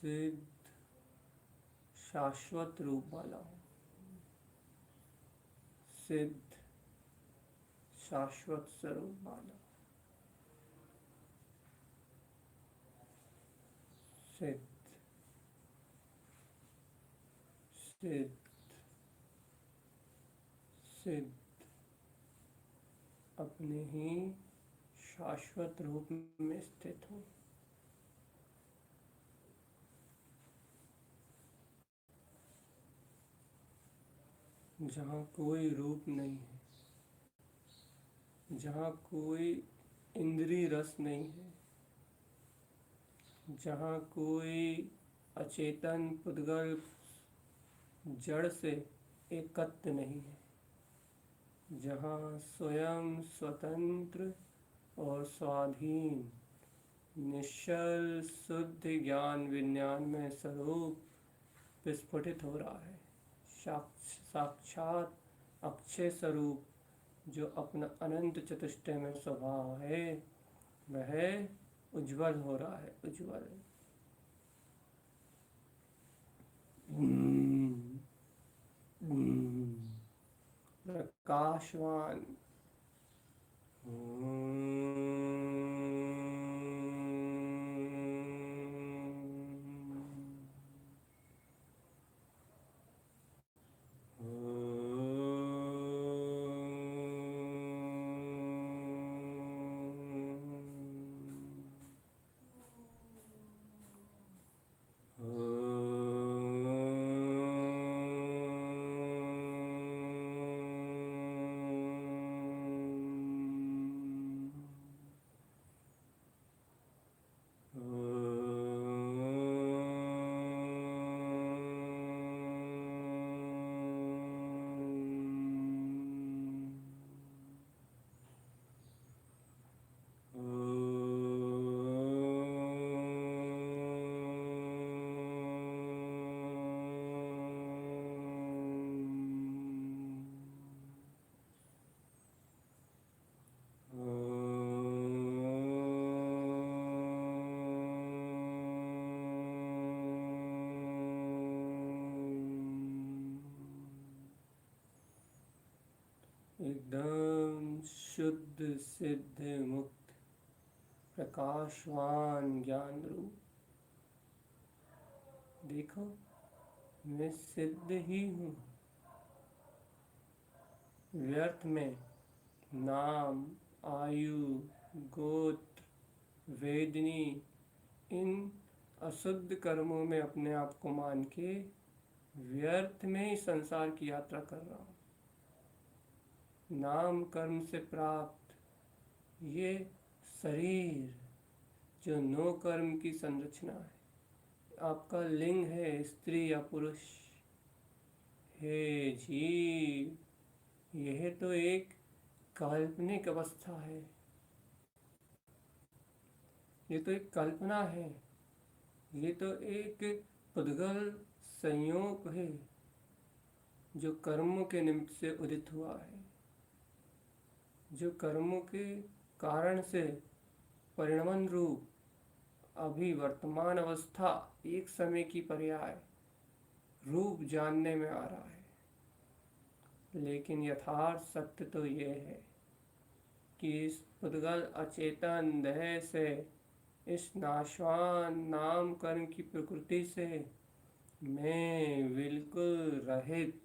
सिद्ध शाश्वत रूप वाला हूँ। सिद्ध शाश्वत स्वरूप वाला। सिद्ध सिद्ध सिद्ध अपने ही शाश्वत रूप में स्थित हूँ। जहाँ कोई रूप नहीं है, जहाँ कोई इंद्रिय रस नहीं है, जहाँ कोई अचेतन पुद्गल जड़ से एकत्व नहीं है, जहाँ स्वयं स्वतंत्र और स्वाधीन निश्चल शुद्ध ज्ञान विज्ञान में स्वरूप विस्फुटित हो रहा है। साक्षात अक्षय स्वरूप जो अपना अनंत चतुष्टय में स्वभाव है, वह उज्जवल हो रहा है। उज्जवल प्रकाशवान। एकदम शुद्ध सिद्ध मुक्त प्रकाशवान ज्ञान रूप। देखो, मैं सिद्ध ही हूँ। व्यर्थ में नाम, आयु, गोत्र, वेदनी इन अशुद्ध कर्मों में अपने आप को मान के व्यर्थ में ही संसार की यात्रा कर रहा हूँ। नाम कर्म से प्राप्त ये शरीर जो नो कर्म की संरचना है, आपका लिंग है स्त्री या पुरुष, हे जीव, यह तो एक काल्पनिक अवस्था है, ये तो एक कल्पना है, ये तो एक पुद्गल संयोग है जो कर्मों के निमित्त से उदित हुआ है, जो कर्मों के कारण से परिणमन रूप अभी वर्तमान अवस्था एक समय की पर्याय रूप जानने में आ रहा है। लेकिन यथार्थ सत्य तो ये है कि इस पुद्गल अचेतन देह से, इस नाशवान नाम कर्म की प्रकृति से मैं बिल्कुल रहित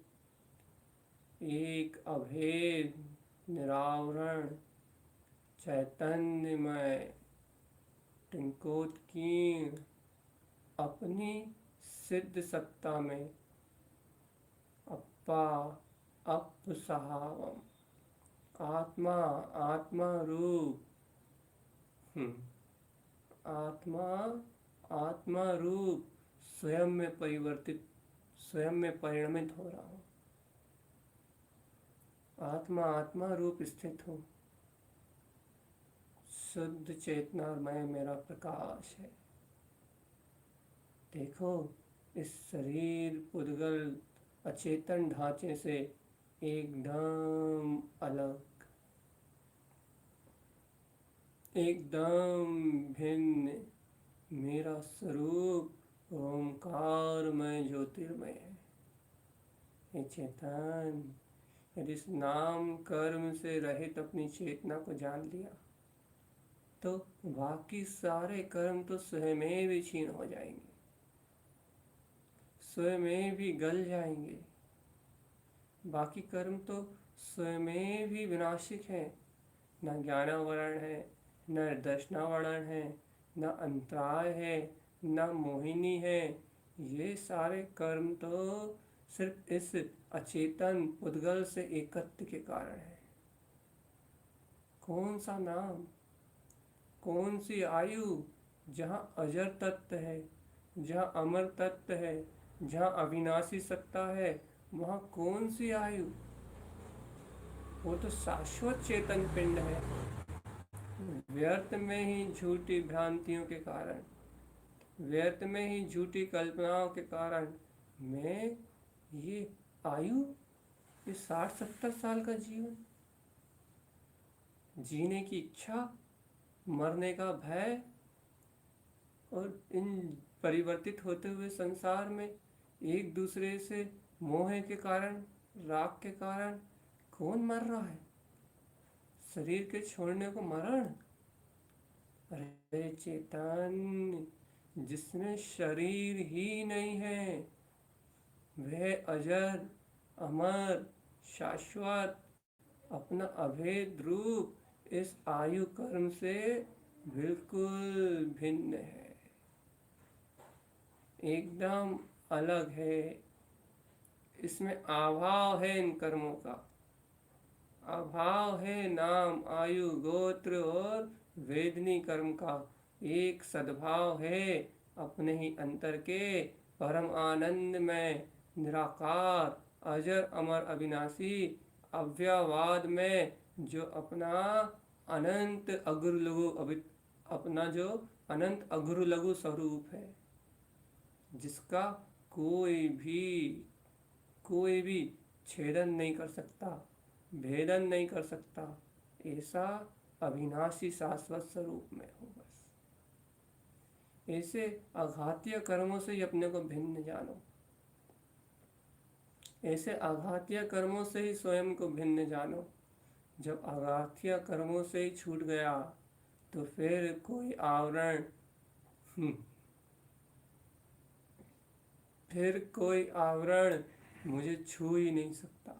एक अभेद निरावरण चैतन्यमय टिंकोत्कीर्ण अपनी सिद्ध सत्ता में अप्पा अपसहावम आत्मा आत्मा रूप आत्मा आत्मा रूप स्वयं में परिवर्तित, स्वयं में परिणमित हो रहा हूँ। आत्मा आत्मा रूप स्थित हूँ। शुद्ध चेतनामय मेरा प्रकाश है। देखो, इस शरीर पुद्गल अचेतन ढांचे से एकदम अलग, एकदम भिन्न मेरा स्वरूप ओमकारमय ज्योतिर्मय है। हे चेतन, यदि इस नाम कर्म से रहित अपनी चेतना को जान लिया तो बाकी सारे कर्म तो स्वयं भी क्षीण हो जाएंगे, स्वयं भी गल जाएंगे। बाकी कर्म तो स्वयं भी विनाशिक है। न ज्ञानावरण है, न दर्शनावरण है, न अंतराय है, न मोहिनी है। ये सारे कर्म तो सिर्फ इस अचेतन उद्गल से एकत्व के कारण है। कौन सा नाम, कौन सी आयु जहाँ अजर तत्व है, जहाँ अमर तत्व है, जहाँ अविनाशी सत्ता है, वहाँ कौन सी आयु? वो तो शाश्वत चेतन पिंड है। व्यर्थ में ही झूठी भ्रांतियों के कारण, व्यर्थ में ही झूठी कल्पनाओं के कारण मैं ये आयु, ये 60-70 साल का जीवन, जीने की इच्छा, मरने का भय, और इन परिवर्तित होते हुए संसार में एक दूसरे से मोह के कारण, राग के कारण कौन मर रहा है? शरीर के छोड़ने को मरण? अरे चेतन, जिसमें शरीर ही नहीं है, वह अजर, अमर, शाश्वत, अपना अभेद रूप इस आयु कर्म से बिल्कुल भिन्न है, एकदम अलग है। इसमें अभाव है, इन कर्मों का अभाव है। नाम, आयु, गोत्र और वेदनी कर्म का एक सद्भाव है अपने ही अंतर के परम आनंद में, निराकार, अजर, अमर, अविनाशी अव्ययवाद में, जो अपना अनंत अगुरु लघु अपना जो अनंत अगुरु लघु स्वरूप है, जिसका कोई भी छेदन नहीं कर सकता, भेदन नहीं कर सकता, ऐसा अविनाशी शाश्वत स्वरूप में हो। बस ऐसे आघातीय कर्मों से ही अपने को भिन्न जानो, ऐसे आघातीय कर्मों से ही स्वयं को भिन्न जानो। जब आघातीय कर्मों से ही छूट गया तो फिर कोई आवरण, फिर कोई आवरण मुझे छू ही नहीं सकता।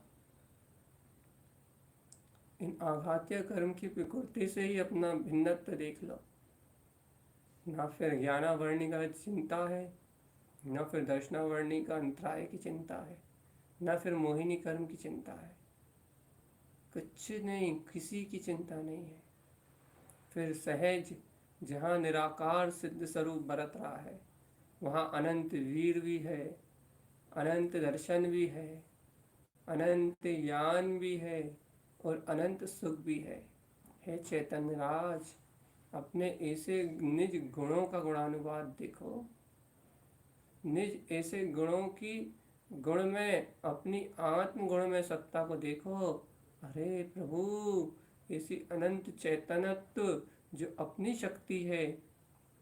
इन आघातीय कर्म की प्रकृति से ही अपना भिन्नत्व देख लो। ना फिर ज्ञानावरणी का चिंता है, ना फिर दर्शनावरणी का अंतराय की चिंता है, ना फिर मोहिनी कर्म की चिंता है। कुछ नहीं, किसी की चिंता नहीं है। फिर सहज जहाँ निराकार सिद्ध स्वरूप बरत रहा है, वहाँ अनंत वीर भी है, अनंत दर्शन भी है, अनंत ज्ञान भी है और अनंत सुख भी है। हे चैतन्य राज, अपने ऐसे निज गुणों का गुणानुवाद देखो, निज ऐसे गुणों की गुण में, अपनी आत्म गुण में सत्ता को देखो। अरे प्रभु, ऐसी अनंत चैतन्यत्व जो अपनी शक्ति है,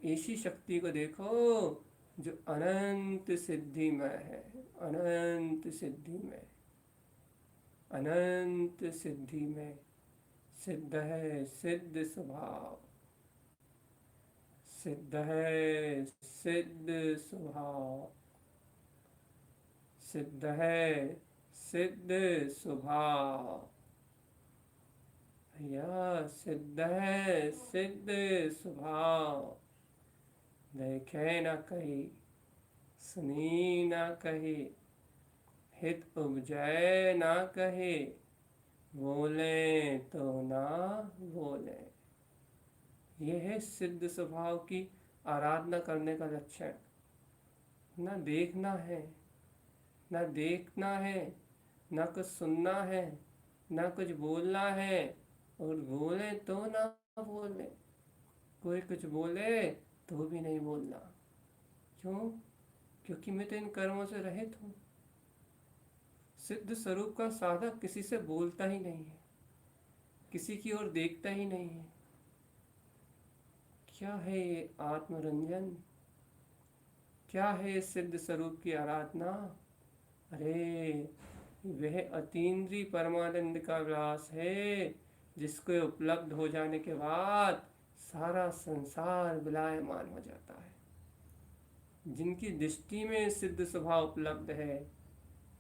ऐसी शक्ति को देखो जो अनंत सिद्धि में है, अनंत सिद्धि में, अनंत सिद्धि में सिद्ध है, सिद्ध स्वभाव, सिद्ध है, सिद्ध स्वभाव, सिद्ध है, सिद्ध स्वभाव, या सिद्ध है, सिद्ध स्वभाव। देखे न कही, सुनी न कही, हित उपजय न कहे, बोले तो ना बोले। यह है सिद्ध स्वभाव की आराधना करने का लक्षण। ना देखना है, ना देखना है, ना कुछ सुनना है, ना कुछ बोलना है, और बोले तो ना बोले। कोई कुछ बोले तो भी नहीं बोलना। क्यों? क्योंकि मैं तो इन कर्मों से रहित हूँ। सिद्ध स्वरूप का साधक किसी से बोलता ही नहीं है, किसी की ओर देखता ही नहीं है। क्या है ये आत्मरंजन? क्या है इस सिद्ध स्वरूप की आराधना? अरे वह अतीन्द्रिय परमानंद का विलास है, जिसके उपलब्ध हो जाने के बाद सारा संसार विलायमान हो जाता है। जिनकी दृष्टि में सिद्ध स्वभाव उपलब्ध है,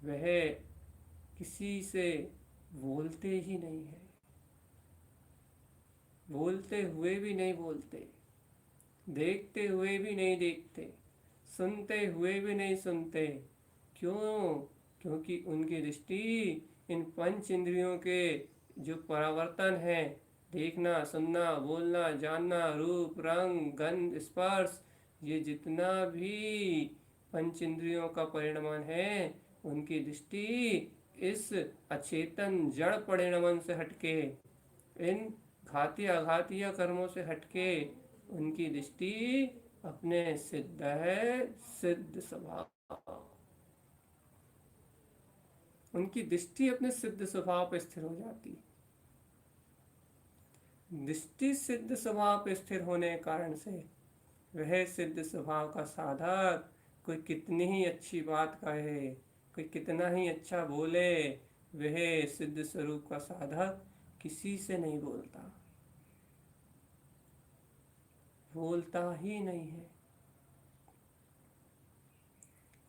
वह किसी से बोलते ही नहीं है, बोलते हुए भी नहीं बोलते, देखते हुए भी नहीं देखते, सुनते हुए भी नहीं सुनते। क्यों? क्योंकि उनकी दृष्टि इन पंच इंद्रियों के जो परावर्तन है, देखना, सुनना, बोलना, जानना, रूप, रंग, गंध, स्पर्श, ये जितना भी पंच इंद्रियों का परिणमन है, उनकी दृष्टि इस अचेतन जड़ परिणमन से हटके, इन घाती आघातीय कर्मों से हटके उनकी दृष्टि अपने सिद्ध है, सिद्ध स्वभाव, उनकी दृष्टि अपने सिद्ध स्वभाव पर स्थिर हो जाती। दृष्टि सिद्ध स्वभाव पर स्थिर होने के कारण से वह सिद्ध स्वभाव का साधक कोई कितनी ही अच्छी बात कहे, कोई कितना ही अच्छा बोले, वह सिद्ध स्वरूप का साधक किसी से नहीं बोलता, बोलता ही नहीं है।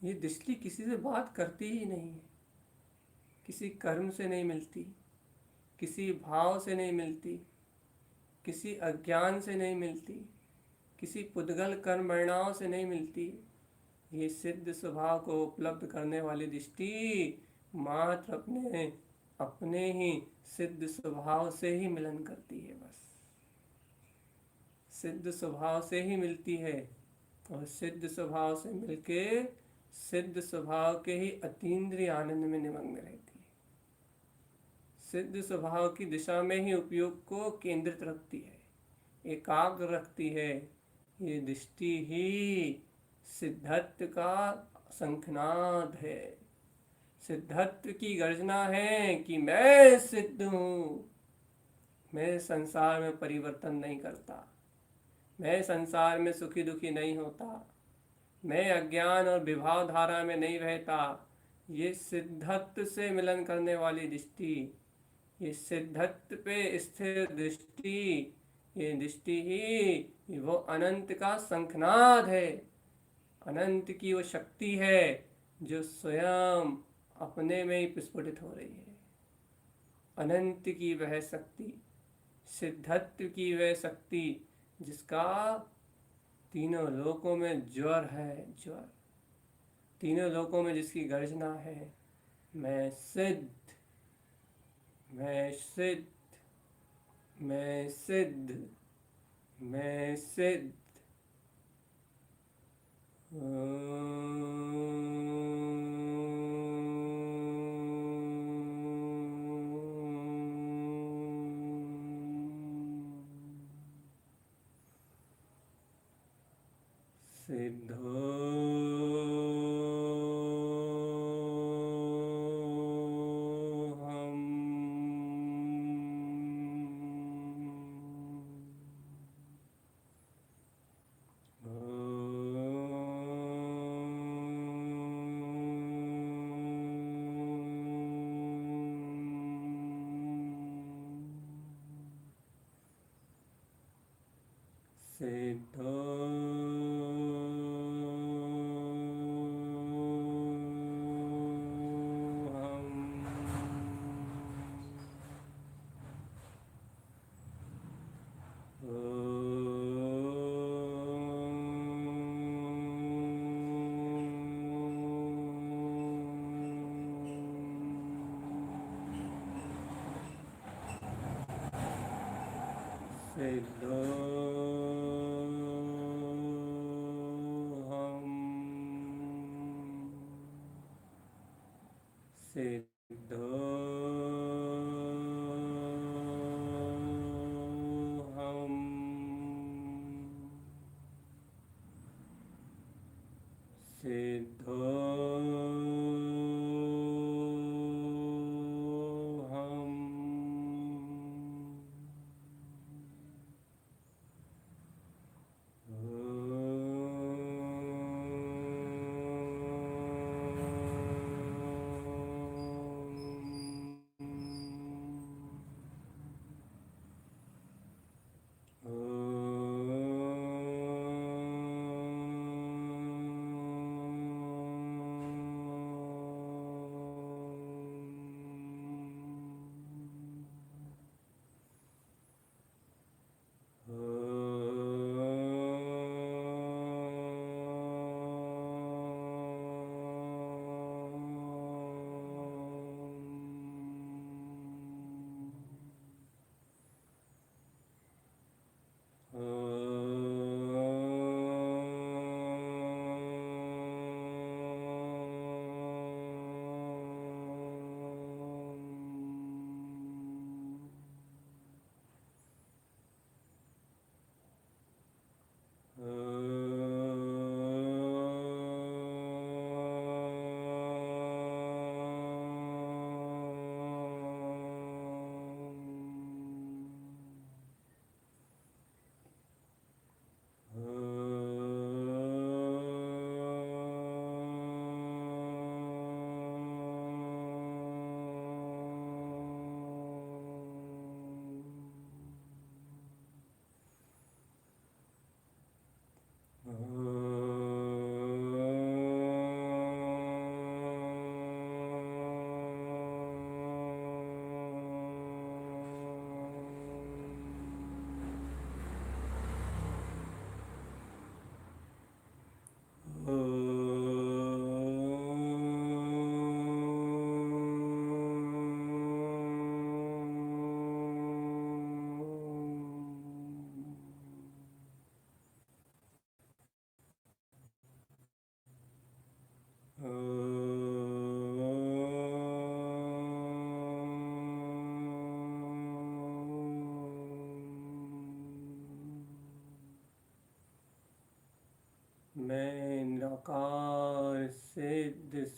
ये दृष्टि किसी से बात करती ही नहीं है, किसी कर्म से नहीं मिलती, किसी भाव से नहीं मिलती, किसी अज्ञान से नहीं मिलती, किसी पुद्गल कर्म वर्णाओं से नहीं मिलती। ये सिद्ध स्वभाव को उपलब्ध करने वाली दृष्टि मात्र अपने अपने ही सिद्ध स्वभाव से ही मिलन करती है, बस सिद्ध स्वभाव से ही मिलती है, और सिद्ध स्वभाव से मिलके सिद्ध स्वभाव के ही अतीन्द्रिय आनंद में निमग्न रहती है, सिद्ध स्वभाव की दिशा में ही उपयोग को केंद्रित रखती है, एकाग्र रखती है। ये दृष्टि ही सिद्धत्व का शंखनाद है, सिद्धत्व की गर्जना है कि मैं सिद्ध हूँ, मैं संसार में परिवर्तन नहीं करता, मैं संसार में सुखी दुखी नहीं होता, मैं अज्ञान और विभाव धारा में नहीं रहता। ये सिद्धत्व से मिलन करने वाली दृष्टि, ये सिद्धत्व पे स्थिर दृष्टि, ये दृष्टि ही वो अनंत का शंखनाद है, अनंत की वो शक्ति है जो स्वयं अपने में ही विस्फुटित हो रही है। अनंत की वह शक्ति, सिद्धत्व की वह शक्ति जिसका तीनों लोकों में ज्वर है, ज्वर, तीनों लोकों में जिसकी गर्जना है, मैं सिद्ध, मैं सिद्ध, मैं सिद्ध, मैं सिद्ध।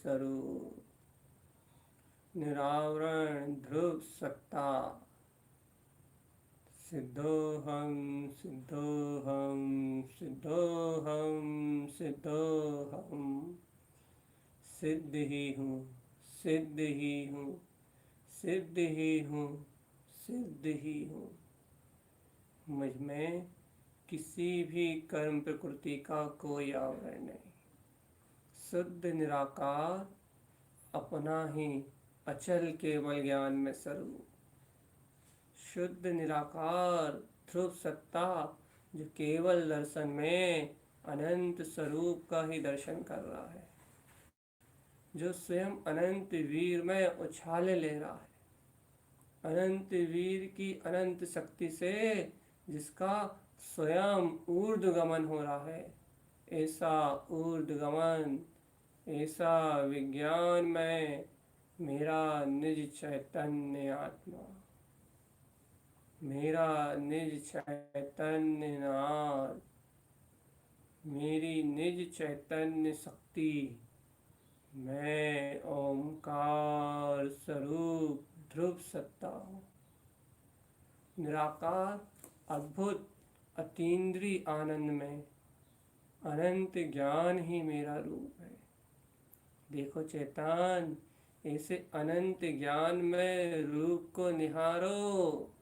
स्वरूप, निरावरण ध्रुव सत्ता, सिद्धोहम सिद्धोहम सिद्धोहम सिद्धोहम, सिद्ध ही हूँ, सिद्ध ही हूँ, सिद्ध ही हूँ, सिद्ध ही हूँ। मुझ में किसी भी कर्म प्रकृति का कोई आवरण नहीं। शुद्ध निराकार, अपना ही अचल केवल ज्ञान में स्वरूप, शुद्ध निराकार ध्रुव सत्ता, जो केवल दर्शन में अनंत स्वरूप का ही दर्शन कर रहा है, जो स्वयं अनंत वीर में उछाले ले रहा है, अनंत वीर की अनंत शक्ति से जिसका स्वयं ऊर्ध्वगमन हो रहा है। ऐसा ऊर्ध्वगमन, ऐसा विज्ञान में मेरा निज चैतन्य आत्मा, मेरा निज चैतन्य नाद, मेरी निज चैतन्य शक्ति, मैं ओंकार स्वरूप ध्रुव सत्ता हूँ। निराकार, अद्भुत, अतीन्द्रिय आनंद में अनंत ज्ञान ही मेरा रूप है। देखो चेतन, ऐसे अनंत ज्ञान में रूप को निहारो।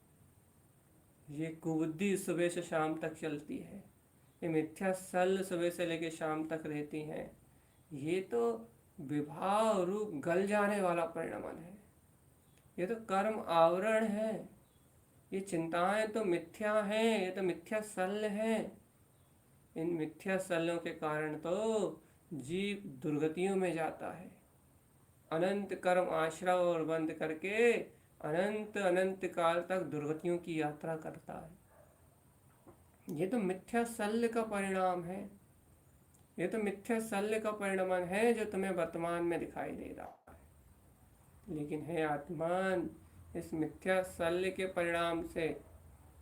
ये कुबुद्धि सुबह से शाम तक चलती है, ये मिथ्या सल सुबह से लेकर शाम तक रहती हैं। ये तो विभाव रूप गल जाने वाला परिणमन है, ये तो कर्म आवरण है, ये चिंताएं तो मिथ्या हैं, ये तो मिथ्या सल हैं। इन मिथ्या सलों के कारण तो जीव दुर्गतियों में जाता है, अनंत कर्म आश्रय और बंद करके अनंत अनंत काल तक दुर्गतियों की यात्रा करता है। ये तो मिथ्या शल्य का परिणाम है, ये तो मिथ्या शल्य का परिणमन है जो तुम्हें वर्तमान में दिखाई दे रहा है। लेकिन है आत्मान, इस मिथ्या शल्य के परिणाम से,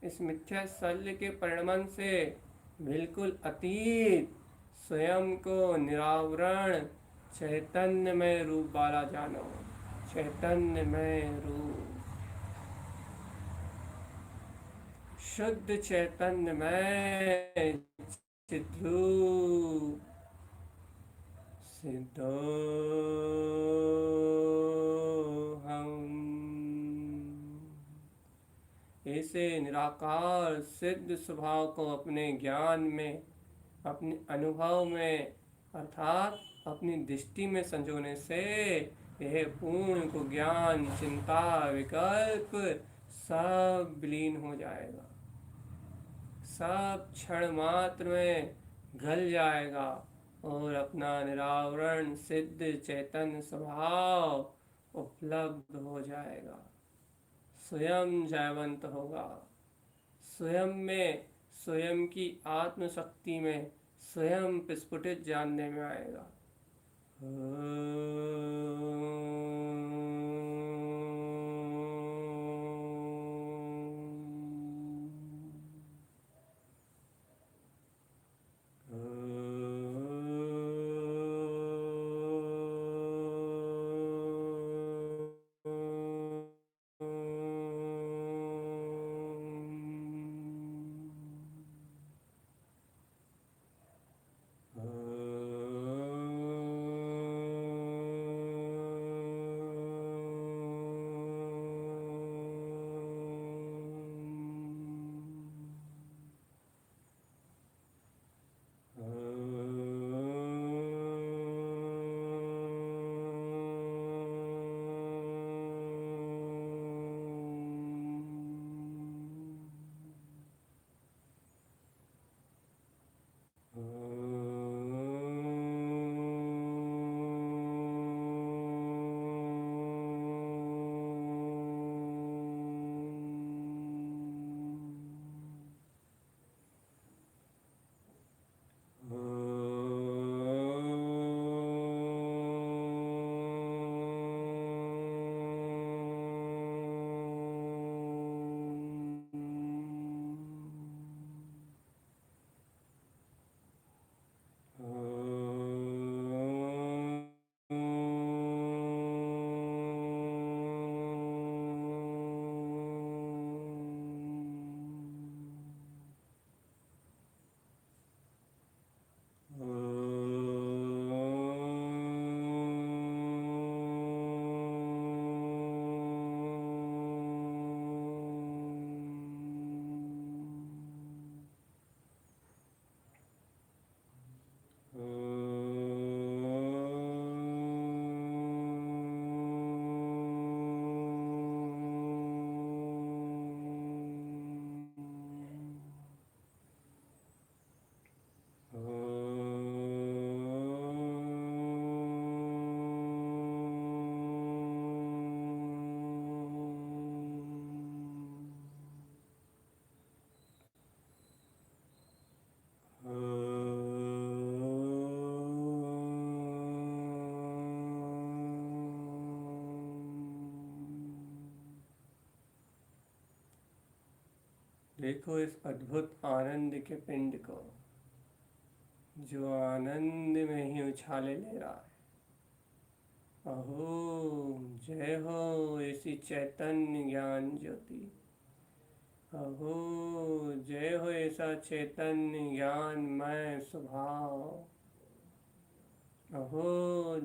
इस मिथ्या शल्य के परिणमन से बिल्कुल अतीत स्वयं को निरावरण चैतन्य में रूप वाला जानो, चैतन्य में रूप, शुद्ध चैतन्य में चिद्रूप, सिद्धोहम। ऐसे निराकार सिद्ध स्वभाव को अपने ज्ञान में, अपने अनुभव में, अर्थात अपनी दृष्टि में संजोने से यह पूर्ण को ज्ञान, चिंता, विकल्प सब विलीन हो जाएगा, सब क्षण मात्र में गल जाएगा और अपना निरावरण सिद्ध चैतन्य स्वभाव उपलब्ध हो जाएगा, स्वयं जयवंत होगा, स्वयं में, स्वयं की आत्मशक्ति में स्वयं प्रस्फुटित जानने में आएगा। देखो इस अद्भुत आनंद के पिंड को, जो आनंद में ही उछाले ले रहा है। अहो जय हो ऐसी चैतन्य ज्ञान ज्योति। अहो जय हो ऐसा चैतन्य ज्ञानमय स्वभाव। अहो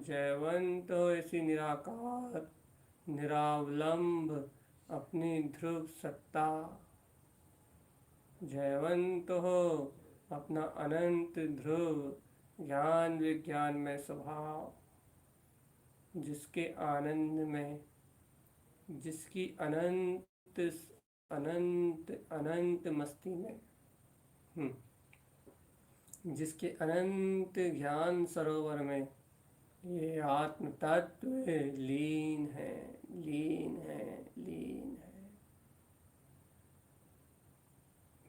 जयवंत हो ऐसी निराकार निरावलंब अपनी ध्रुव सत्ता। जयवंत हो अपना अनंत ध्रुव ज्ञान विज्ञान में स्वभाव, जिसके आनंद में, जिसकी अनंत अनंत अनंत मस्ती में, जिसके अनंत ज्ञान सरोवर में ये आत्म तत्व लीन है, लीन है, लीन है।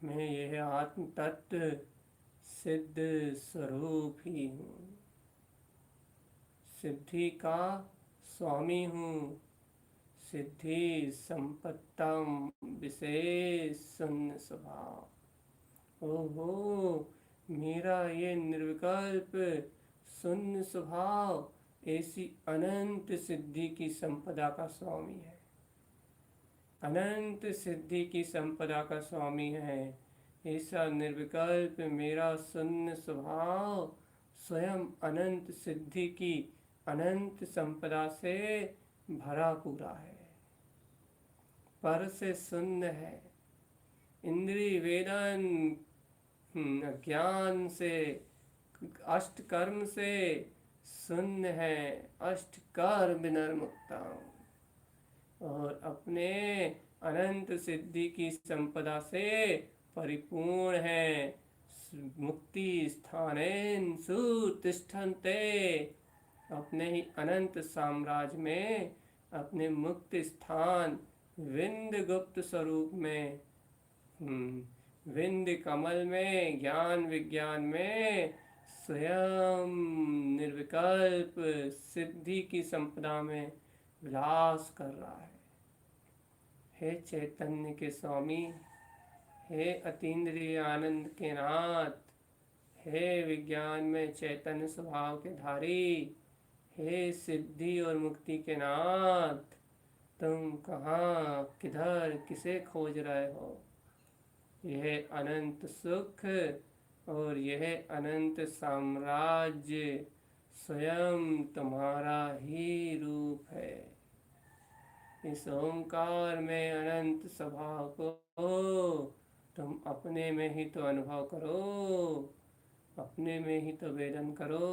मैं यह आत्म तत्व सिद्ध स्वरूप ही हूँ, सिद्धि का स्वामी हूँ, सिद्धि संपत्तम विशेष शून्य स्वभाव। ओहो मेरा ये निर्विकल्प शून्य स्वभाव ऐसी अनंत सिद्धि की संपदा का स्वामी है, अनंत सिद्धि की संपदा का स्वामी है। ऐसा निर्विकल्प मेरा शून्य स्वभाव स्वयं अनंत सिद्धि की अनंत संपदा से भरा पूरा है, पर से शून्य है, इंद्रिय वेदन ज्ञान से अष्ट कर्म से शून्य है, अष्ट कर्म विनिर्मुक्ता, और अपने अनंत सिद्धि की संपदा से परिपूर्ण है। मुक्ति स्थानेन सुतिष्ठन्ते, अपने ही अनंत साम्राज्य में, अपने मुक्त स्थान विंद गुप्त स्वरूप में, विंद कमल में, ज्ञान विज्ञान में स्वयं निर्विकल्प सिद्धि की संपदा में विलास कर रहा है। हे चैतन्य के स्वामी, हे अतीन्द्रिय आनंद के नाथ, हे विज्ञान में चैतन्य स्वभाव के धारी, हे सिद्धि और मुक्ति के नाथ, तुम कहाँ किधर किसे खोज रहे हो? यह अनंत सुख और यह अनंत साम्राज्य स्वयं तुम्हारा ही रूप है। इस ओंकार में अनंत स्वभाव को तुम अपने में ही तो अनुभव करो, अपने में ही तो वेदन करो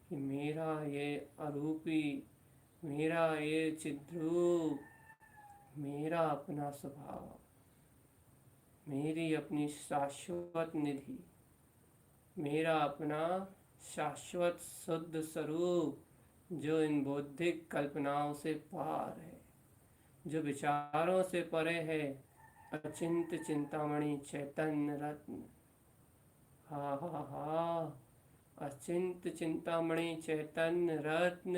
कि मेरा ये अरूपी, मेरा ये चिद्रूप, मेरा अपना स्वभाव, मेरी अपनी शाश्वत निधि, मेरा अपना शाश्वत शुद्ध स्वरूप, जो इन बौद्धिक कल्पनाओं से पार है, जो विचारों से परे है, अचिंत चिंतामणि चैतन्य रत्न। हा हा हा, अचिंत चिंतामणि चैतन्य रत्न,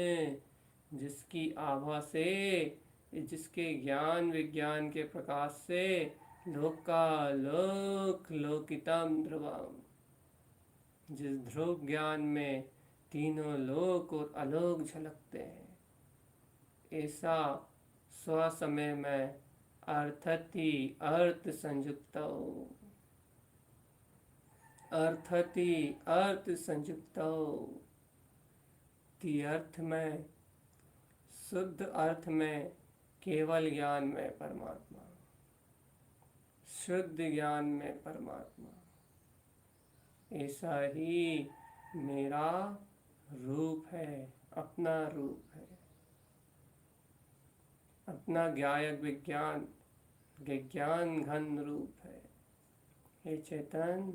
जिसकी आभा से, जिसके ज्ञान विज्ञान के प्रकाश से लोकालोक लोकितम ध्रुवम, जिस ध्रुव ज्ञान में तीनों लोक और आलोक झलकते हैं, ऐसा स्वसमय में अर्थति अर्थ संयुक्त, अर्थति अर्थ संयुक्त, अर्थ में, शुद्ध अर्थ में केवल ज्ञान में परमात्मा, शुद्ध ज्ञान में परमात्मा, ऐसा ही मेरा रूप है, अपना रूप है, अपना ज्ञायक विज्ञान विज्ञान घन रूप है। हे चैतन्य,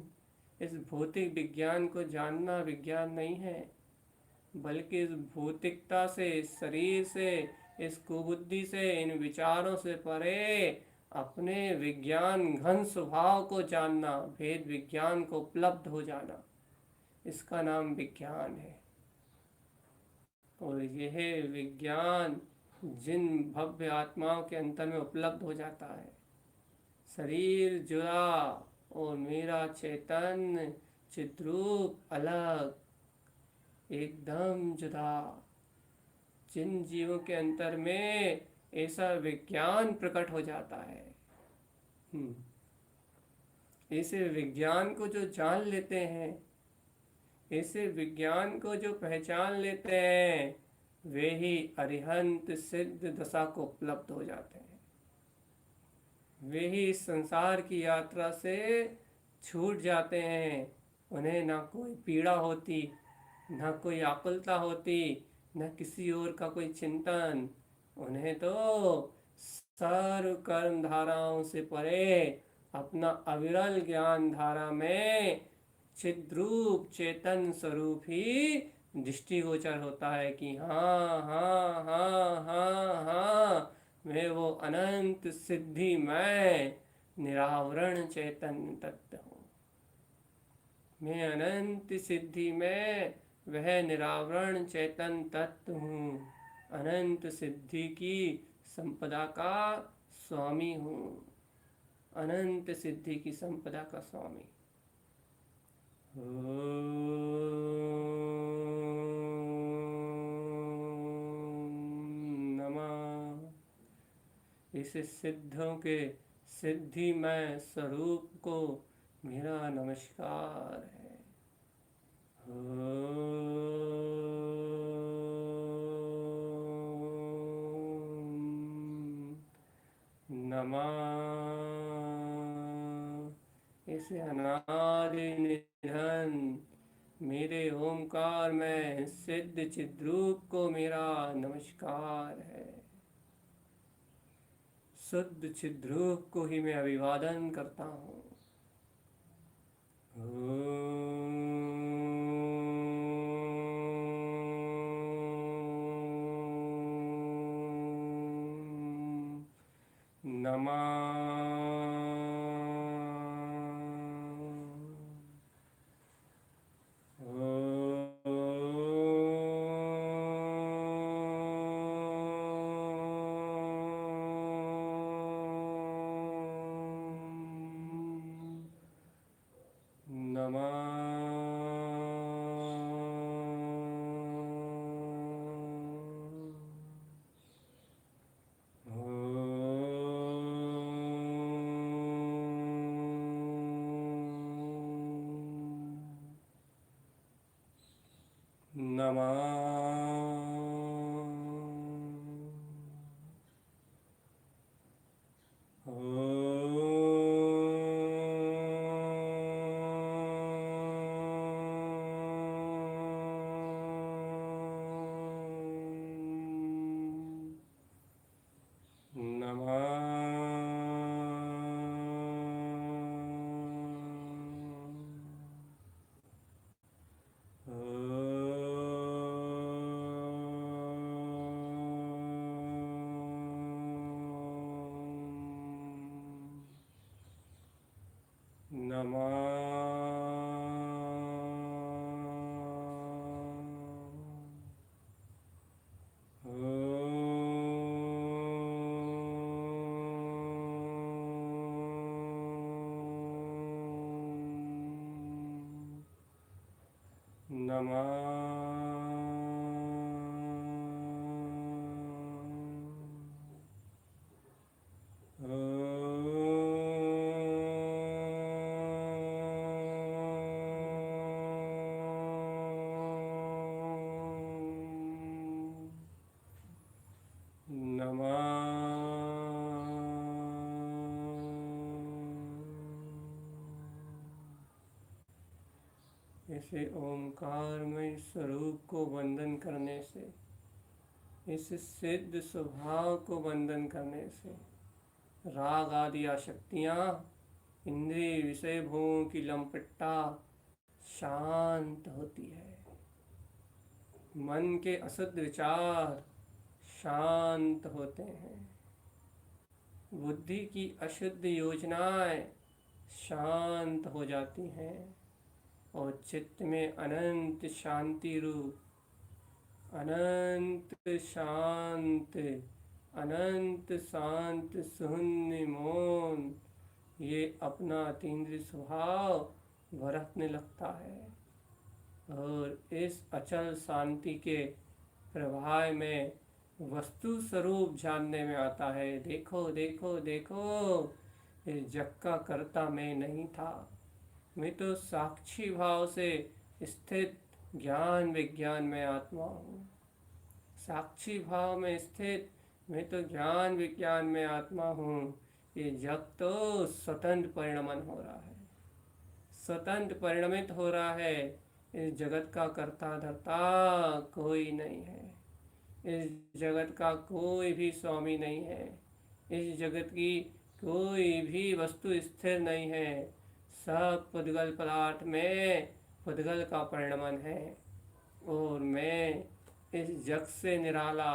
इस भौतिक विज्ञान को जानना विज्ञान नहीं है, बल्कि इस भौतिकता से, इस शरीर से, इस कुबुद्धि से, इन विचारों से परे अपने विज्ञान घन स्वभाव को जानना, भेद विज्ञान को उपलब्ध हो जाना, इसका नाम विज्ञान है। और यह विज्ञान जिन भव्य आत्माओं के अंतर में उपलब्ध हो जाता है, शरीर जुड़ा और मेरा चैतन्य चिद्रूप अलग, एकदम जुदा। जिन जीवों के अंतर में ऐसा विज्ञान प्रकट हो जाता है, ऐसे विज्ञान को जो जान लेते हैं, ऐसे विज्ञान को जो पहचान लेते हैं, वे ही अरिहंत सिद्ध दशा को उपलब्ध हो जाते हैं। वे ही इस संसार की यात्रा से छूट जाते हैं। उन्हें ना कोई पीड़ा होती, ना कोई आकुलता होती, न किसी और का कोई चिंतन। उन्हें तो सर्व कर्म धाराओं से परे अपना अविरल ज्ञान धारा में चिद्रूप चेतन स्वरूप ही दृष्टिगोचर होता है कि हाँ हाँ हाँ हाँ हाँ, मैं वो अनंत सिद्धि मैं निरावरण चैतन्य तत्व हूँ। मैं अनंत सिद्धि में वह निरावरण चेतन तत्व हूँ। अनंत सिद्धि की संपदा का स्वामी हूँ। अनंत सिद्धि की संपदा का स्वामी। नमः। इस सिद्धों के सिद्धिमय स्वरूप को मेरा नमस्कार है। नमः। इस अनादि निधन मेरे ओंकार में सिद्ध चिद्रूप को मेरा नमस्कार है। शुद्ध चिद्रूप को ही मैं अभिवादन करता हूँ। ऐसे ओंकारमय स्वरूप को वंदन करने से, इस सिद्ध स्वभाव को वंदन करने से राग आदि आसक्तियाँ, इंद्रिय विषय भोगों की लंपटता शांत होती है। मन के अशुद्ध विचार शांत होते हैं। बुद्धि की अशुद्ध योजनाएं शांत हो जाती हैं और चित्त में अनंत शांति रूप, अनंत शांत, अनंत शांत शून्य मौन ये अपना अतीन्द्रिय स्वभाव बरतने लगता है और इस अचल शांति के प्रवाह में वस्तु स्वरूप जानने में आता है। देखो देखो देखो, इस जग का कर्ता मैं नहीं था, मैं तो साक्षी भाव से स्थित ज्ञान विज्ञान में आत्मा हूँ। साक्षी भाव में स्थित मैं तो ज्ञान विज्ञान में आत्मा हूँ। ये जग तो स्वतंत्र परिणमन हो रहा है, स्वतंत्र परिणमित हो रहा है। इस जगत का कर्ता धर्ता कोई नहीं है, इस जगत का कोई भी स्वामी नहीं है, इस जगत की कोई भी वस्तु स्थिर नहीं है। सब पुद्गल पदार्थ में पुद्गल का परिणमन है और मैं इस जग से निराला,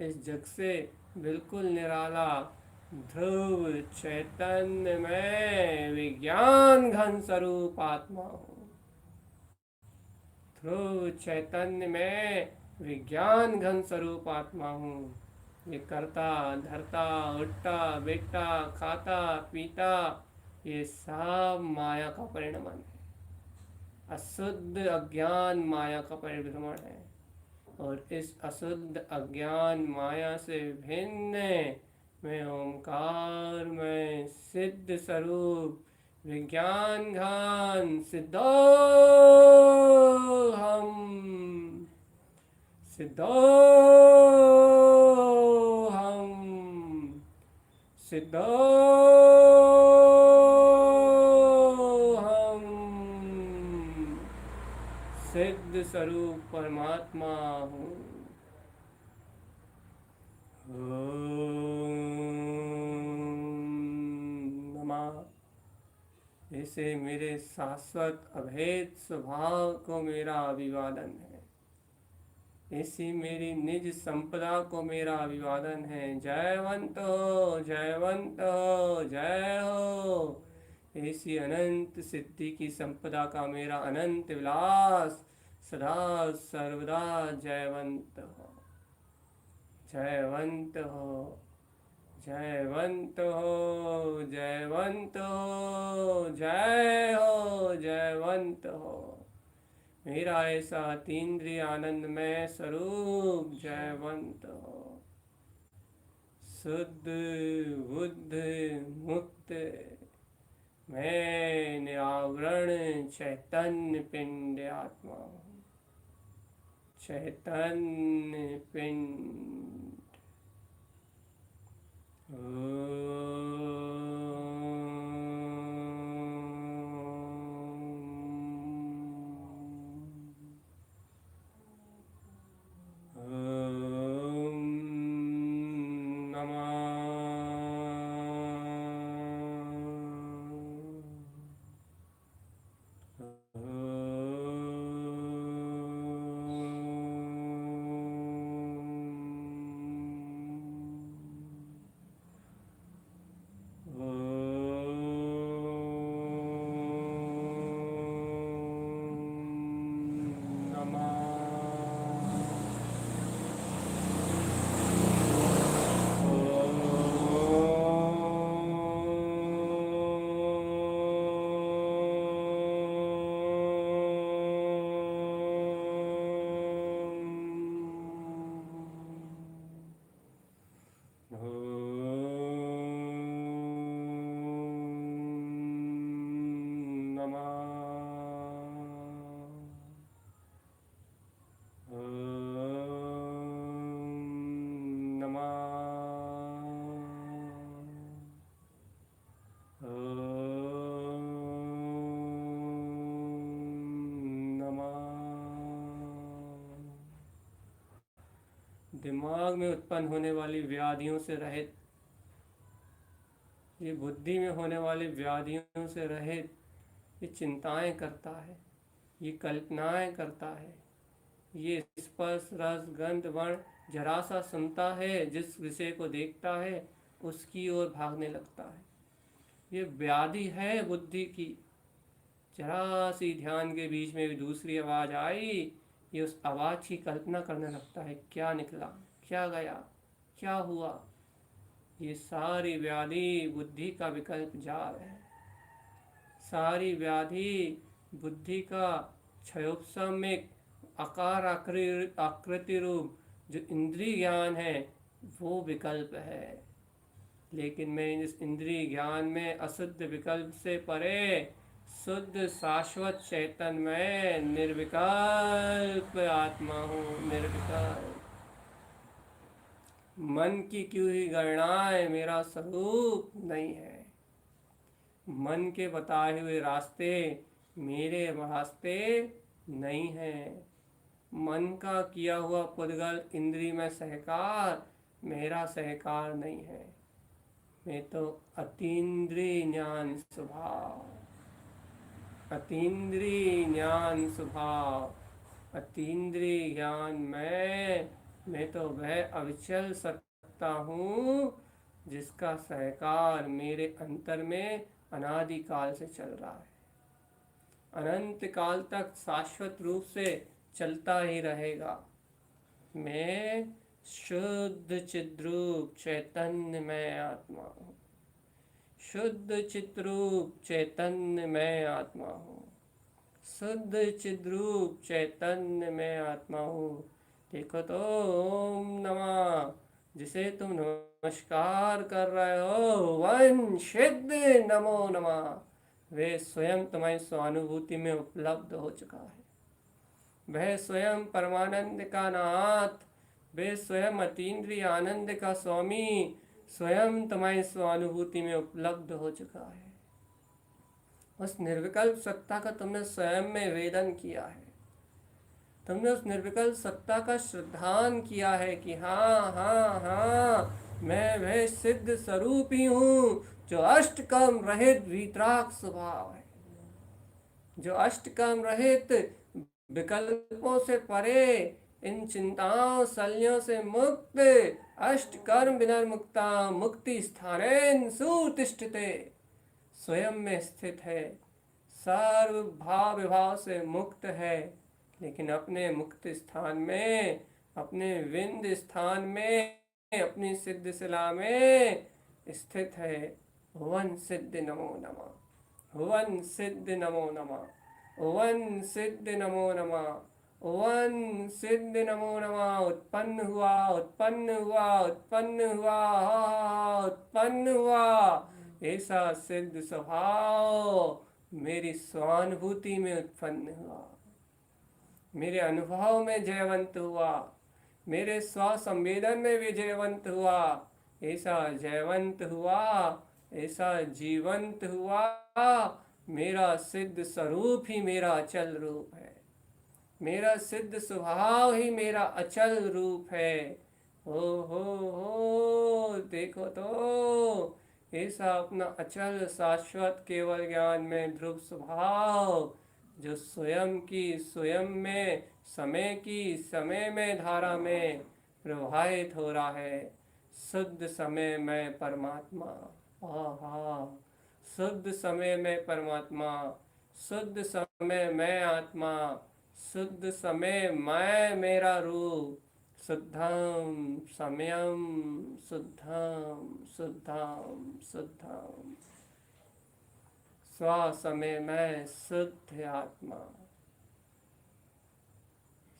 इस जग से बिल्कुल निराला ध्रुव चैतन्य में विज्ञान घन स्वरूप आत्मा हूँ। ध्रुव चैतन्य में विज्ञान घन स्वरूप आत्मा हूँ। ये करता धरता उठता बैठता खाता पीता ये सब माया का परिणमन है, अशुद्ध अज्ञान माया का परिभ्रमण है। और इस अशुद्ध अज्ञान माया से भिन्न मैं ओंकार में सिद्ध स्वरूप विज्ञान घन सिद्धोहम सिद्धोहम सिद्धोहम सिद्ध स्वरूप परमात्मा हूँ। नमः। ऐसे मेरे शाश्वत अभेद स्वभाव को मेरा अभिवादन है, ऐसी मेरी निज संपदा को मेरा अभिवादन है। जयवंत हो जयवंत हो जय हो। ऐसी अनंत सिद्धि की संपदा का मेरा अनंत विलास सदा सर्वदा जयवंत हो जयवंत हो जयवंत हो जयवंत हो जय हो जयवंत हो। मेरा ऐसा अतीन्द्रिय आनंदमय स्वरूप जयवंत हो। शुद्ध बुद्ध मुक्त मैं निरावरण चैतन्य पिंड आत्मा हूँ। चैतन्य पिंड। दिमाग में उत्पन्न होने वाली व्याधियों से रहित, ये बुद्धि में होने वाली व्याधियों से रहित, ये चिंताएं करता है, ये कल्पनाएं करता है, ये स्पर्श रस गंध वर्ण जरा सा सुनता है, जिस विषय को देखता है उसकी ओर भागने लगता है। ये व्याधि है बुद्धि की। जरा सी ध्यान के बीच में भी दूसरी आवाज़ आई, ये उस आवाज़ की कल्पना करने लगता है, क्या निकला, क्या गया, क्या हुआ। ये सारी व्याधि बुद्धि का विकल्प जाल है। सारी व्याधि बुद्धि का क्षयोपशमिक आकार आकृति रूप जो इंद्रिय ज्ञान है वो विकल्प है। लेकिन मैं इस इंद्रिय ज्ञान में अशुद्ध विकल्प से परे शुद्ध शाश्वत चैतन्य में निर्विकल्प आत्मा हूँ। निर्विकल्प मन की क्यों ही गणनाएं मेरा स्वरूप नहीं है। मन के बताए हुए रास्ते मेरे रास्ते नहीं हैं। मन का किया हुआ पुद्गल इंद्रिय में सहकार मेरा सहकार नहीं है। मैं तो अतीन्द्रिय ज्ञान स्वभाव, अतीन्द्रिय ज्ञान स्वभाव, अतीन्द्रिय ज्ञान मैं तो वह अविचल सत्ता हूँ जिसका सहकार मेरे अंतर में अनादिकाल से चल रहा है, अनंत काल तक शाश्वत रूप से चलता ही रहेगा। मैं शुद्ध चिद्रूप चैतन्य में आत्मा हूँ। शुद्ध चिद्रूप चैतन्य में आत्मा हूँ। शुद्ध चिद्रूप चैतन्य में आत्मा हूँ। देखो तो ओम नमः जिसे तुम नमस्कार कर रहे हो वन सिद्ध नमो नमः वे स्वयं तुम्हारी स्वानुभूति में उपलब्ध हो चुका है। वह स्वयं परमानंद का नाथ, वे स्वयं अतीन्द्रिय आनंद का स्वामी स्वयं तुम्हारी स्वानुभूति में उपलब्ध हो चुका है। उस निर्विकल्प सत्ता का तुमने स्वयं में वेदन किया है। तुमने उस निर्विकल्प सत्ता का श्रद्धान किया है कि हाँ हाँ हाँ मैं वह सिद्ध स्वरूप ही हूँ जो अष्टकर्म रहित वीतराग स्वभाव है, जो अष्टकर्म रहित विकल्पों से परे इन चिंताओं शल्यों से मुक्त अष्टकर्म विनिर्मुक्ता मुक्ति स्थानेन सुतिष्ठते स्वयं में स्थित है, सर्व भाव विभाव से मुक्त है, लेकिन अपने मुक्त स्थान में, अपने विंद स्थान में, अपनी सिद्ध शिला में स्थित है। वन सिद्ध नमो नमः, वन सिद्ध नमो नमः, वन सिद्ध नमो नमः, वन सिद्ध नमो नमः। उत्पन्न हुआ, उत्पन्न हुआ, उत्पन्न हुआ, उत्पन्न हुआ ऐसा सिद्ध स्वभाव मेरी स्वानुभूति में उत्पन्न हुआ, मेरे अनुभव में जयवंत हुआ, मेरे स्वसंवेदन में भी जयवंत हुआ। ऐसा जयवंत हुआ, ऐसा जीवंत हुआ, मेरा सिद्ध स्वरूप ही मेरा अचल रूप है, मेरा सिद्ध स्वभाव ही मेरा अचल रूप है। हो देखो तो ऐसा अपना अचल शाश्वत केवल ज्ञान में ध्रुव स्वभाव जो स्वयं की स्वयं में, समय की समय में धारा में प्रवाहित हो रहा है। शुद्ध समय में परमात्मा, आहा शुद्ध समय में परमात्मा, शुद्ध समय में आत्मा, शुद्ध समय मैं मेरा रूप, शुद्धम समयम शुद्धम शुद्धम शुद्धम स्व समय में शुद्ध आत्मा,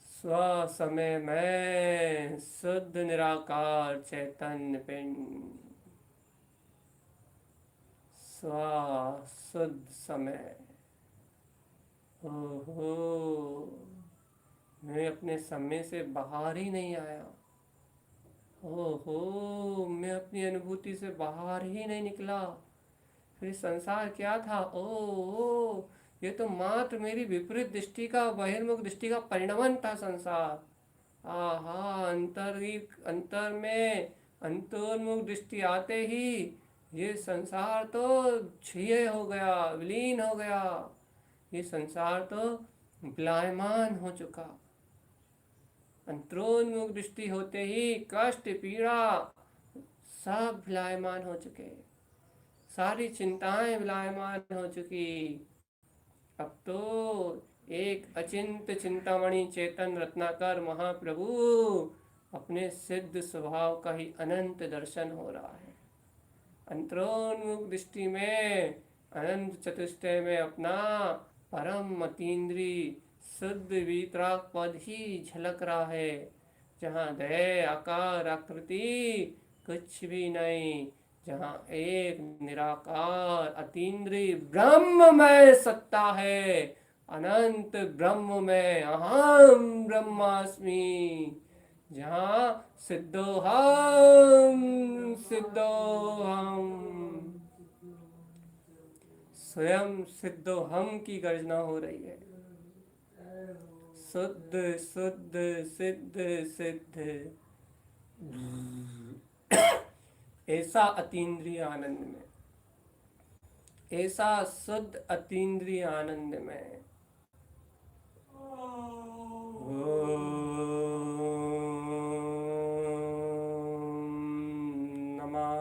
स्व समय में शुद्ध निराकार चैतन्य पिंड, स्व शुद्ध समय। ओहो मैं अपने समय से बाहर ही नहीं आया। ओहो मैं अपनी अनुभूति से बाहर ही नहीं निकला। फिर संसार क्या था? ओ ये तो मात्र मेरी विपरीत दृष्टि का, बहिर्मुख दृष्टि का परिणमन था संसार। आहा अंतर में अंतर्मुख दृष्टि आते ही ये संसार तो क्षीय हो गया, विलीन हो गया। ये संसार तो विलायमान हो चुका। अंतरोन्मुख दृष्टि होते ही कष्ट पीड़ा सब विलायमान हो चुके, सारी चिंताएं विलायमान हो चुकी। अब तो एक अचिंत चिंतामणि चेतन रत्नाकर महाप्रभु अपने सिद्ध स्वभाव का ही अनंत दर्शन हो रहा है। अंतरोन्मुख दृष्टि में अनंत चतुष्टय में अपना परम अतीन्द्रिय शुद्ध वीतराग पद ही झलक रहा है, जहाँ देह आकार आकृति कुछ भी नहीं, जहाँ एक निराकार अतीन्द्रिय ब्रह्ममय सत्ता है, अनंत ब्रह्म में अहम ब्रह्मास्मि, जहाँ सिद्धोहम सिद्धोहम स्वयं सिद्धोहम की गर्जना हो रही है। शुद्ध शुद्ध सिद्ध सिद्ध, ऐसा अतीन्द्रिय आनंद में, ऐसा शुद्ध अतीन्द्रिय आनंद में। नमः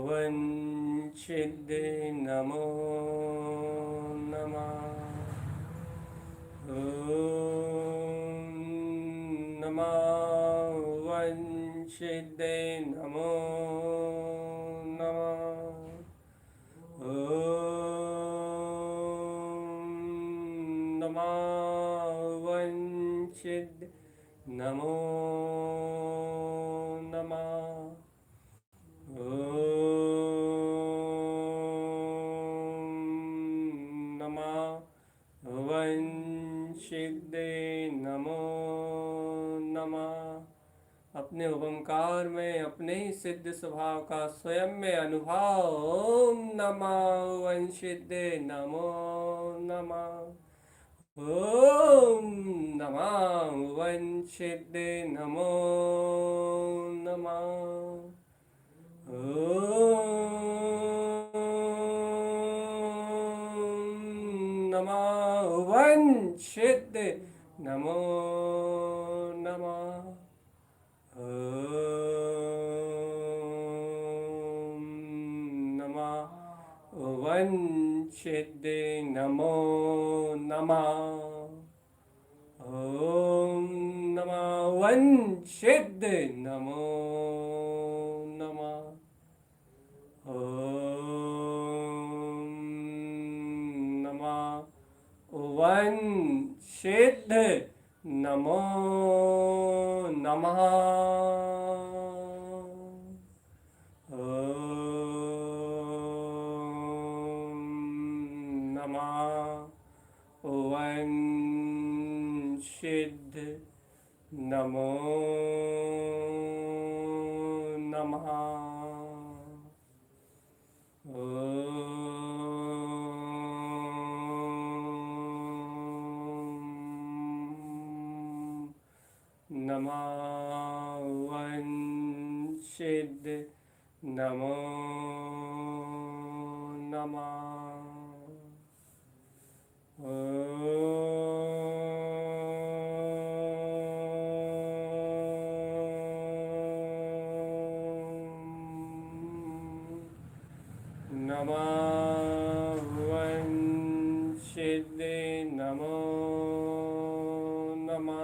वंचिद नमो नमः नमः वंचिद नमो नमो नमः नमः वंचित नमो नमः। अपने ओंकार में अपने ही सिद्ध स्वभाव का स्वयं में अनुभव। ओम नमः वंचित नमो नमः। ओम नमः वंचित नमो नमः। ओम नमः वंचित नमो नमः। ओम नमः वंचित नमो नमः। ओम नमः वंचित नमो नमः। ओम नमः वंचित नमो नमः। ओम नमः वंचित नमो नमः। नमः वंचित नमो नमः। नमः वंचित नमो नमः।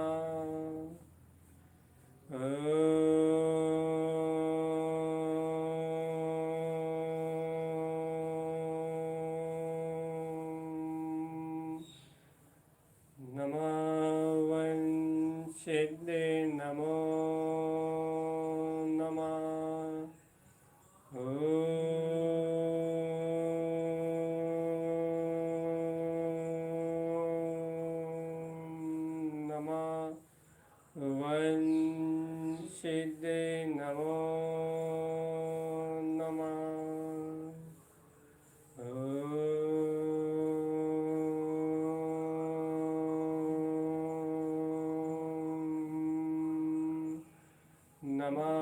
नमः वंचित नमो वंचित नमो नमः। नमः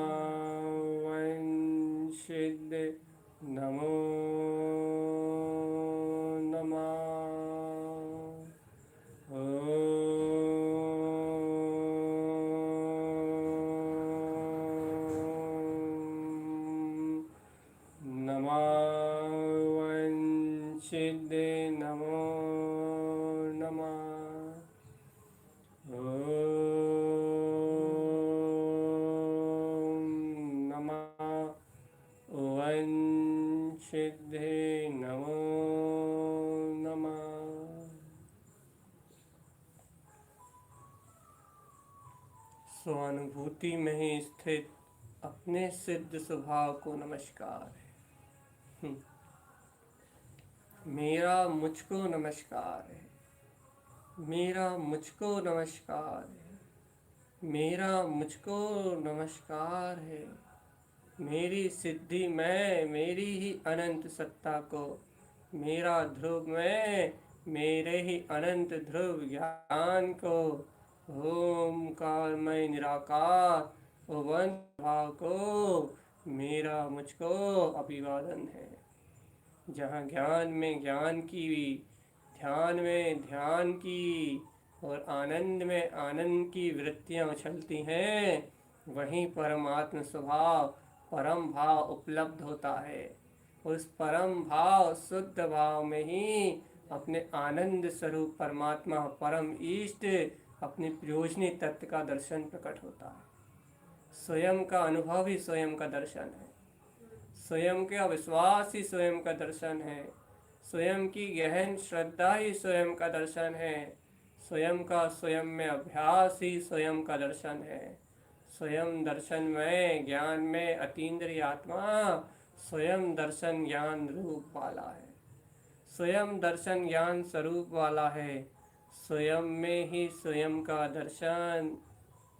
वंचित नमो नमः। नमः वंचित नमो नमः। ओम नमः वंचित स्वानुभूति में ही स्थित अपने सिद्ध स्वभाव को नमस्कार है। मेरा मुझको नमस्कार है, मेरा मुझको नमस्कार है, मेरा मुझको नमस्कार है। मेरी सिद्धि में मेरी ही अनंत सत्ता को, मेरा ध्रुव में मेरे ही अनंत ध्रुव ज्ञान को, ओमकारमय निराकार वन भाव को मेरा मुझको अभिवादन है। जहाँ ज्ञान में ज्ञान की, ध्यान में ध्यान की और आनंद में आनंद की वृत्तियाँ उछलती हैं, वहीं परमात्म स्वभाव परम भाव उपलब्ध होता है। उस परम भाव शुद्ध भाव में ही अपने आनंद स्वरूप परमात्मा परम इष्ट अपने प्रयोजनी तत्व का दर्शन प्रकट होता है। स्वयं का अनुभव ही स्वयं का दर्शन है, स्वयं के अविश्वास ही स्वयं का दर्शन है, स्वयं की गहन श्रद्धा ही स्वयं का दर्शन है, स्वयं का स्वयं में अभ्यास ही स्वयं का दर्शन है। स्वयं दर्शन में ज्ञान में अतीन्द्रिय आत्मा स्वयं दर्शन ज्ञान रूप वाला है, स्वयं दर्शन ज्ञान स्वरूप वाला है। स्वयं में ही स्वयं का दर्शन,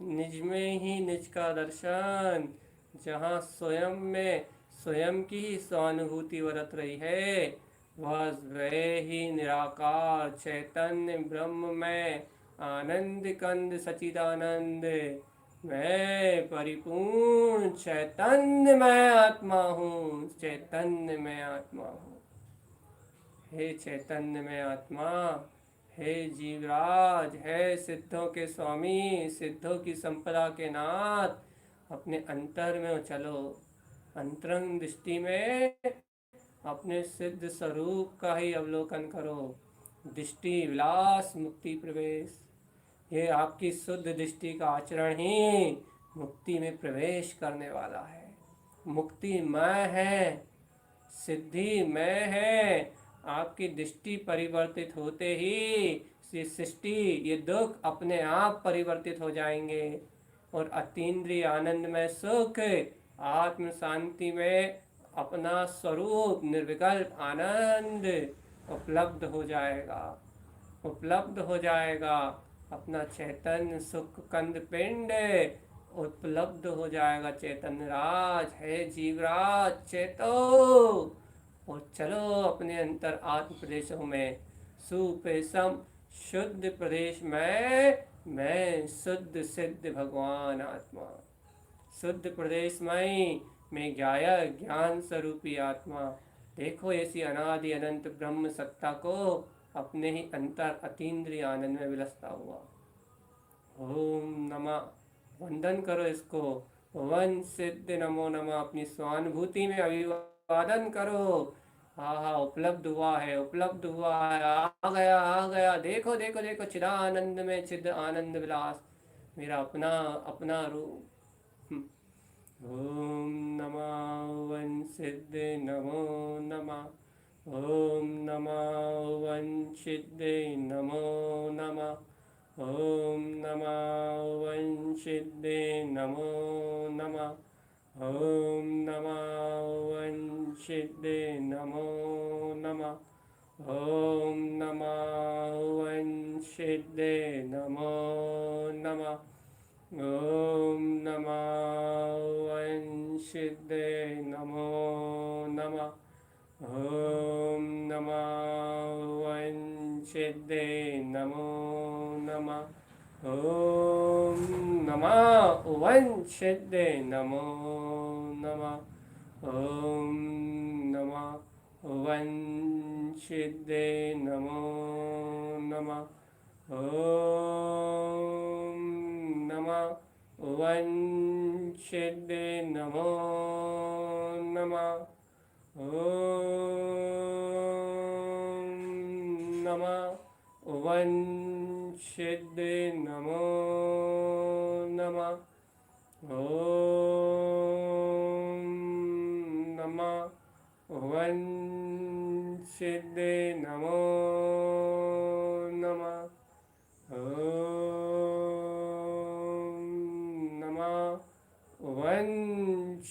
निज में ही निज का दर्शन। जहाँ स्वयं में स्वयं की ही स्वानुभूति बरत रही है, वह वे ही निराकार चैतन्य ब्रह्म में आनंद कंद सचिदानंद, मैं परिपूर्ण चैतन्य मैं आत्मा हूँ, चैतन्य मैं आत्मा हूँ। हे चैतन्य में आत्मा, हे जीवराज, हे सिद्धों के स्वामी, सिद्धों की संपदा के नाथ, अपने अंतर में चलो, अंतरंग दृष्टि में अपने सिद्ध स्वरूप का ही अवलोकन करो। दृष्टि विलास मुक्ति प्रवेश, ये आपकी शुद्ध दृष्टि का आचरण ही मुक्ति में प्रवेश करने वाला है। मुक्ति मैं है, सिद्धि मैं है। आपकी दृष्टि परिवर्तित होते ही ये सृष्टि, ये दुख अपने आप परिवर्तित हो जाएंगे और अतीन्द्रिय आनंद में सुख, आत्म शांति में अपना स्वरूप निर्विकल्प आनंद उपलब्ध हो जाएगा, उपलब्ध हो जाएगा। अपना चैतन्य सुख कंद पिंड उपलब्ध हो जाएगा। चैतन्य राज है जीवराज, चेतो और चलो अपने अंतर आत्म प्रदेशों में, सुपेशम शुद्ध प्रदेश में मैं शुद्ध सिद्ध भगवान आत्मा, शुद्ध प्रदेश में गाया ज्ञान स्वरूपी आत्मा। देखो ऐसी अनादि अनंत ब्रह्म सत्ता को अपने ही अंतर अतीन्द्रिय आनंद में विलसता हुआ। ओम नमः, वंदन करो इसको, वन सिद्ध नमो नमः, अपनी स्वानुभूति में अभिवादन करो। हाँ, उपलब्ध हुआ है, उपलब्ध हुआ है, आ गया आ गया, देखो देखो देखो, चिदानंद में चिद आनंद विलास, मेरा अपना अपना रूप। ओम नमः वन सिद्ध नमो नमः, ओम नमः वन सिद्ध नमो नमः, ओम नमः वन सिद्ध नमो नमः, ओम नमः वन सिद्ध नमो नमः, ओम नमः वन सिद्ध नमो नमः, ओम नमः वन सिद्ध नमो नमः, ओम नमः वन सिद्ध नमो नमः, ओम नमः वन सिद्ध नमो नमः, ओम नमः वन सिद्ध नमो नमः, ओम नमः वन सिद्ध नमो नमः, ओम नमः वन सिद्ध नमो नमः, ओम नमः वन सिद्ध नमो नमः, ओम